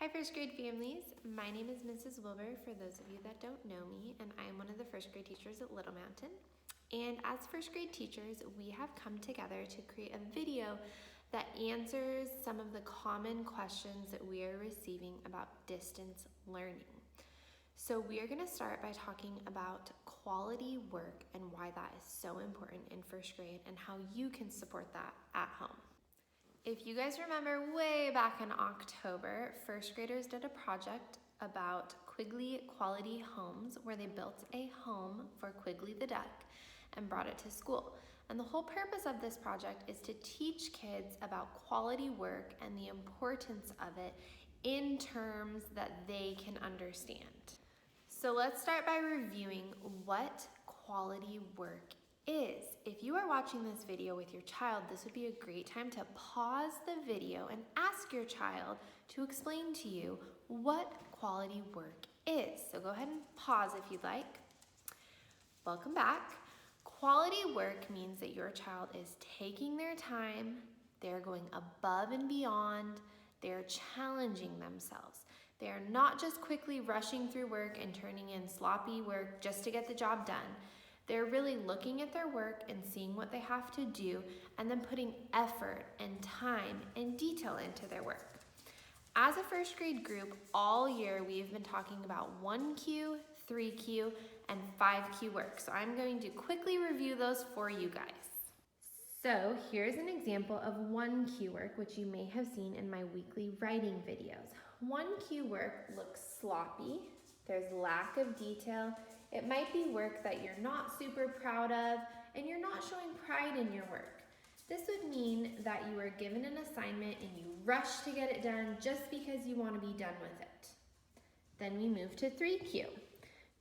Hi first grade families, my name is Mrs. Wilbur for those of you that don't know me, and I am one of the first grade teachers at Little Mountain. And as first grade teachers, we have come together to create a video that answers some of the common questions that we are receiving about distance learning. So we are going to start by talking about quality work and why that is so important in first grade and how you can support that at home. If you guys remember way back in October, first graders did a project about Quigley Quality Homes where they built a home for Quigley the duck and brought it to school. And the whole purpose of this project is to teach kids about quality work and the importance of it in terms that they can understand. So let's start by reviewing what quality work is. If you are watching this video with your child, this would be a great time to pause the video and ask your child to explain to you what quality work is. So go ahead and pause if you'd like. Welcome back. Quality work means that your child is taking their time, they're going above and beyond, they're challenging themselves. They are not just quickly rushing through work and turning in sloppy work just to get the job done. They're really looking at their work and seeing what they have to do and then putting effort and time and detail into their work. As a first grade group, all year we've been talking about 1Q, 3Q, and 5Q work. So I'm going to quickly review those for you guys. So here's an example of 1Q work, which you may have seen in my weekly writing videos. 1Q work looks sloppy, there's lack of detail. It might be work that you're not super proud of and you're not showing pride in your work. This would mean that you are given an assignment and you rush to get it done just because you want to be done with it. Then we move to 3Q.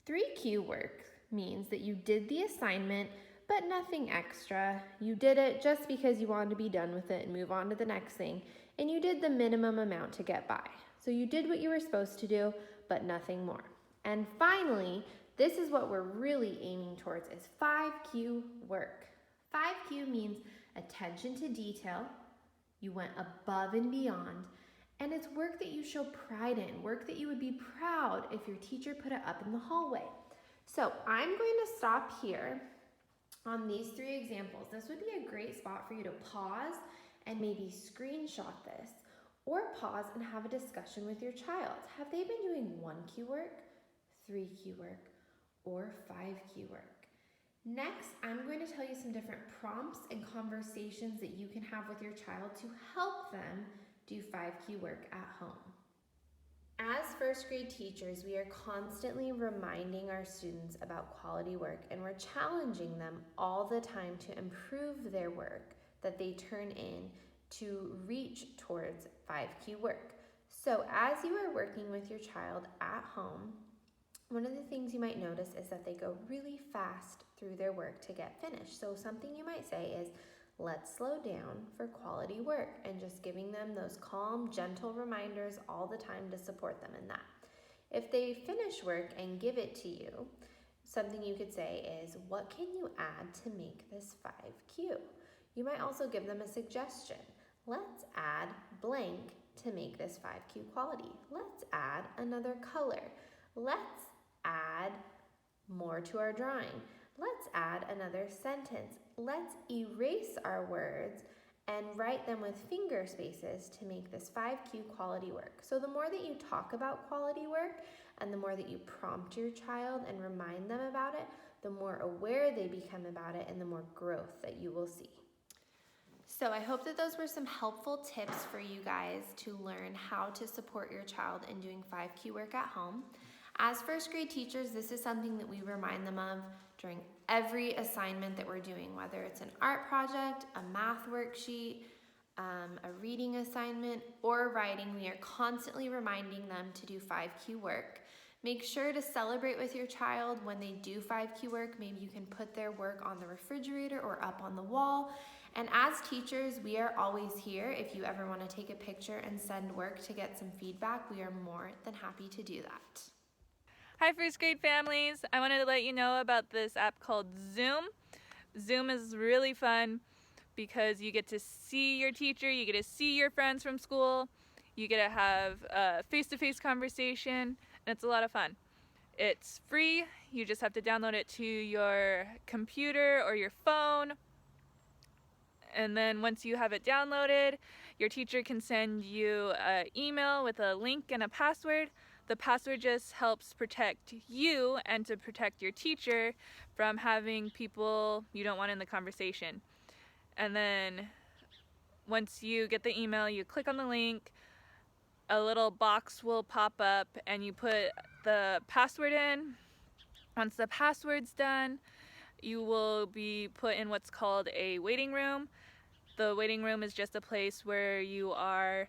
3Q work means that you did the assignment but nothing extra. You did it just because you wanted to be done with it and move on to the next thing, and you did the minimum amount to get by. So you did what you were supposed to do, but nothing more. And finally, this is what we're really aiming towards is 5Q work. 5Q means attention to detail. You went above and beyond, and it's work that you show pride in, work that you would be proud if your teacher put it up in the hallway. So I'm going to stop here on these three examples. This would be a great spot for you to pause and maybe screenshot this, or pause and have a discussion with your child. Have they been doing 1Q work, 3Q work, or 5Q work? Next, I'm going to tell you some different prompts and conversations that you can have with your child to help them do 5Q work at home. As first grade teachers, we are constantly reminding our students about quality work, and we're challenging them all the time to improve their work that they turn in to reach towards 5Q work. So as you are working with your child at home, one of the things you might notice is that they go really fast through their work to get finished. So something you might say is, let's slow down for quality work, and just giving them those calm, gentle reminders all the time to support them in that. If they finish work and give it to you, something you could say is, what can you add to make this 5Q? You might also give them a suggestion. Let's add blank to make this 5Q quality. Let's add another color. Let's add more to our drawing. Let's add another sentence. Let's erase our words and write them with finger spaces to make this 5Q quality work. So the more that you talk about quality work and the more that you prompt your child and remind them about it, the more aware they become about it and the more growth that you will see. So I hope that those were some helpful tips for you guys to learn how to support your child in doing 5Q work at home. As first grade teachers, this is something that we remind them of during every assignment that we're doing, whether it's an art project, a math worksheet, a reading assignment, or writing. We are constantly reminding them to do 5Q work. Make sure to celebrate with your child when they do 5Q work. Maybe you can put their work on the refrigerator or up on the wall. And as teachers, we are always here. If you ever want to take a picture and send work to get some feedback, we are more than happy to do that. Hi first grade families, I wanted to let you know about this app called Zoom. Zoom is really fun because you get to see your teacher, you get to see your friends from school, You get to have a face-to-face conversation, and it's a lot of fun. It's free. You just have to download it to your computer or your phone. And then once you have it downloaded, your teacher can send you an email with a link and a password. The password just helps protect you and to protect your teacher from having people you don't want in the conversation. And then once you get the email, you click on the link, a little box will pop up and you put the password in. Once the password's done, you will be put in what's called a waiting room. The waiting room is just a place where you are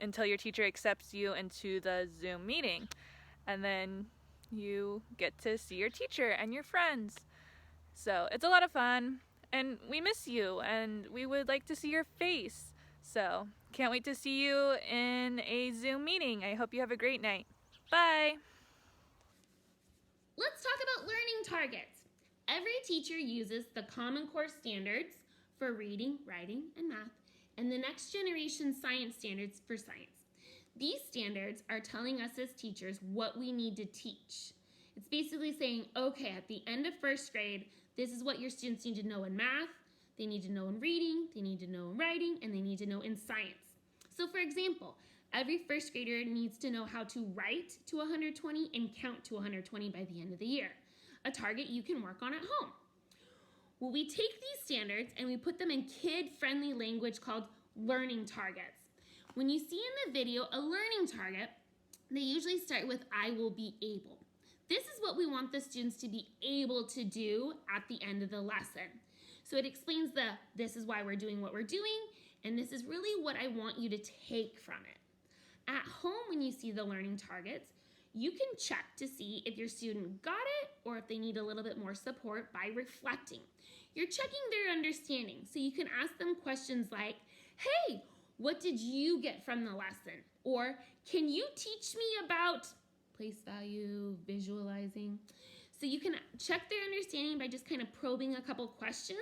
until your teacher accepts you into the Zoom meeting. And then you get to see your teacher and your friends. So it's a lot of fun, and we miss you, and we would like to see your face. So can't wait to see you in a Zoom meeting. I hope you have a great night. Bye. Let's talk about learning targets. Every teacher uses the Common Core standards for reading, writing, and math, and the Next Generation Science standards for science. These standards are telling us as teachers what we need to teach. It's basically saying, okay, at the end of first grade, this is what your students need to know in math, they need to know in reading, they need to know in writing, and they need to know in science. So for example, every first grader needs to know how to write to 120 and count to 120 by the end of the year, a target you can work on at home. Well, we take these standards and we put them in kid-friendly language called learning targets. When you see in the video a learning target, they usually start with I will be able. This is what we want the students to be able to do at the end of the lesson. So it explains this is why we're doing what we're doing, and this is really what I want you to take from it. At home, when you see the learning targets, you can check to see if your student got it or if they need a little bit more support by reflecting. You're checking their understanding, so you can ask them questions like, hey, what did you get from the lesson? Or can you teach me about place value, visualizing? So you can check their understanding by just kind of probing a couple questions.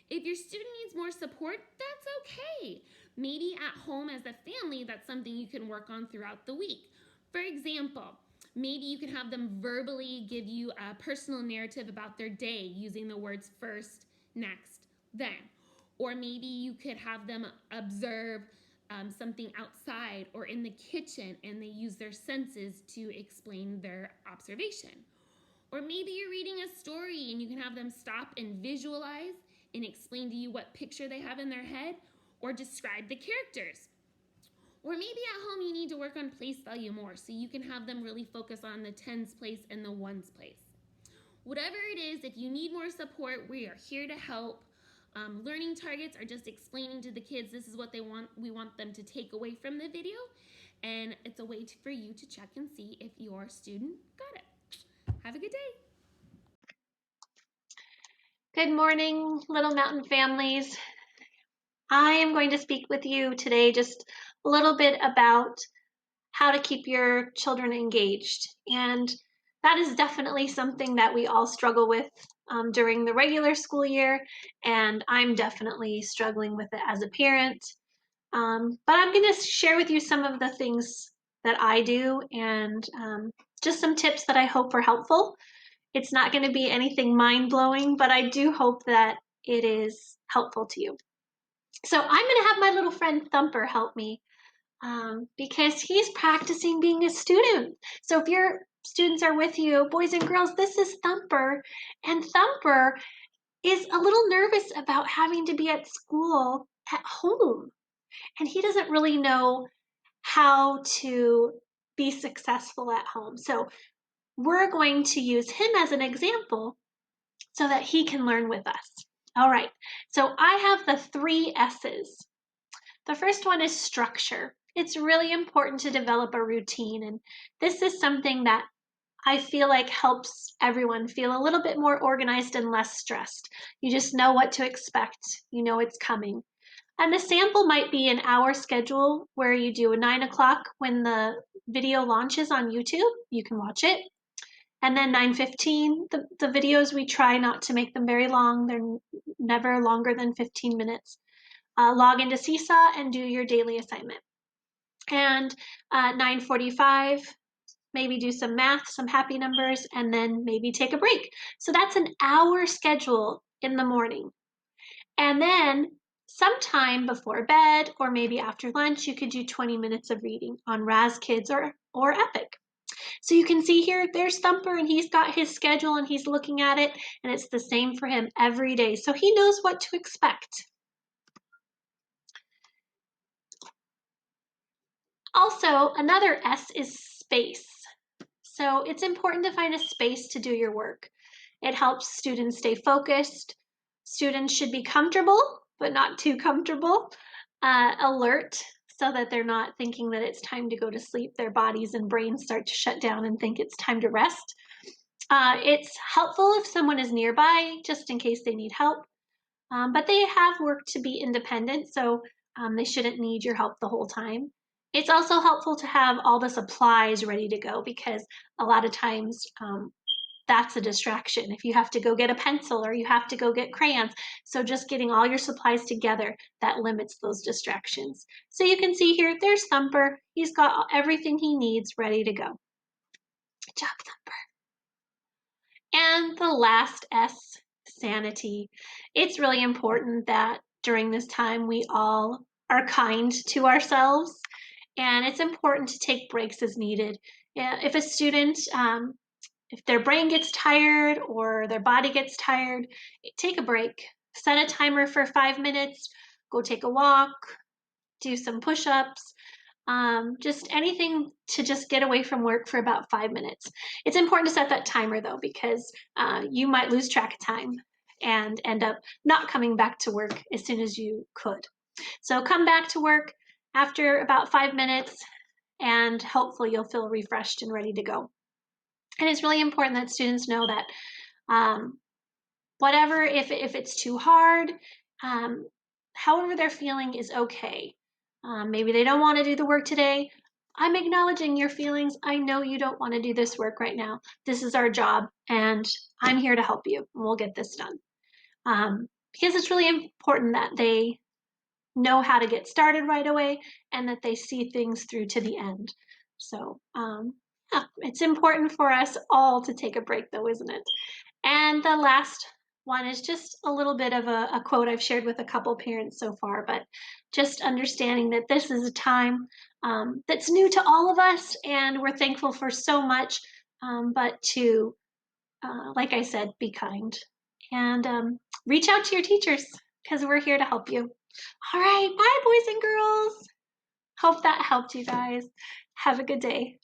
If your student needs more support, that's okay. Maybe at home as a family, that's something you can work on throughout the week. For example, maybe you can have them verbally give you a personal narrative about their day using the words first, next, then. Or maybe you could have them observe something outside or in the kitchen and they use their senses to explain their observation. Or maybe you're reading a story and you can have them stop and visualize and explain to you what picture they have in their head or describe the characters. Or maybe at home you need to work on place value more, so you can have them really focus on the tens place and the ones place. Whatever it is, if you need more support, we are here to help. Learning targets are just explaining to the kids this is what we want them to take away from the video, and it's a way for you to check and see if your student got it. Have a good day. Good morning, Little Mountain families. I am going to speak with you today just a little bit about how to keep your children engaged. And that is definitely something that we all struggle with during the regular school year. And I'm definitely struggling with it as a parent. But I'm going to share with you some of the things that I do and just some tips that I hope are helpful. It's not going to be anything mind-blowing, but I do hope that it is helpful to you. So I'm going to have my little friend Thumper help me because he's practicing being a student. So if your students are with you, boys and girls, this is Thumper. And Thumper is a little nervous about having to be at school at home. And he doesn't really know how to be successful at home. So we're going to use him as an example so that he can learn with us. All right, so I have the 3 S's. The first one is structure. It's really important to develop a routine, and this is something that I feel like helps everyone feel a little bit more organized and less stressed. You just know what to expect. You know it's coming. And the sample might be an hour schedule where you do a 9 o'clock when the video launches on YouTube. You can watch it. And then 9:15, the videos, we try not to make them very long. They're never longer than 15 minutes. log into Seesaw and do your daily assignment. And 9:45, maybe do some math, some happy numbers, and then maybe take a break. So that's an hour schedule in the morning. And then sometime before bed or maybe after lunch, you could do 20 minutes of reading on Raz Kids or Epic. So you can see here, there's Thumper, and he's got his schedule and he's looking at it, and it's the same for him every day. So he knows what to expect. Also, another S is space. So it's important to find a space to do your work. It helps students stay focused. Students should be comfortable, but not too comfortable, alert, so that they're not thinking that it's time to go to sleep. Their bodies and brains start to shut down and think it's time to rest. It's helpful if someone is nearby, just in case they need help. But they have work to be independent, so they shouldn't need your help the whole time. It's also helpful to have all the supplies ready to go, because a lot of times that's a distraction. If you have to go get a pencil or you have to go get crayons, so just getting all your supplies together, that limits those distractions. So you can see here, there's Thumper. He's got everything he needs ready to go. Good job, Thumper. And the last S, sanity. It's really important that during this time we all are kind to ourselves, and it's important to take breaks as needed. If a student, if their brain gets tired or their body gets tired, take a break. Set a timer for 5 minutes, go take a walk, do some push-ups, just anything to just get away from work for about 5 minutes. It's important to set that timer though, because you might lose track of time and end up not coming back to work as soon as you could. So come back to work after about 5 minutes, and hopefully you'll feel refreshed and ready to go. And it's really important that students know that whatever, if it's too hard, however they're feeling is okay. Maybe they don't want to do the work today. I'm acknowledging your feelings. I know you don't want to do this work right now. This is our job, and I'm here to help you. We'll get this done. Because it's really important that they know how to get started right away and that they see things through to the end. So yeah, it's important for us all to take a break though, isn't it? And the last one is just a little bit of a quote I've shared with a couple parents so far, but just understanding that this is a time that's new to all of us, and we're thankful for so much, but to, like I said, be kind and reach out to your teachers, because we're here to help you. All right, bye boys and girls. Hope that helped you guys. Have a good day.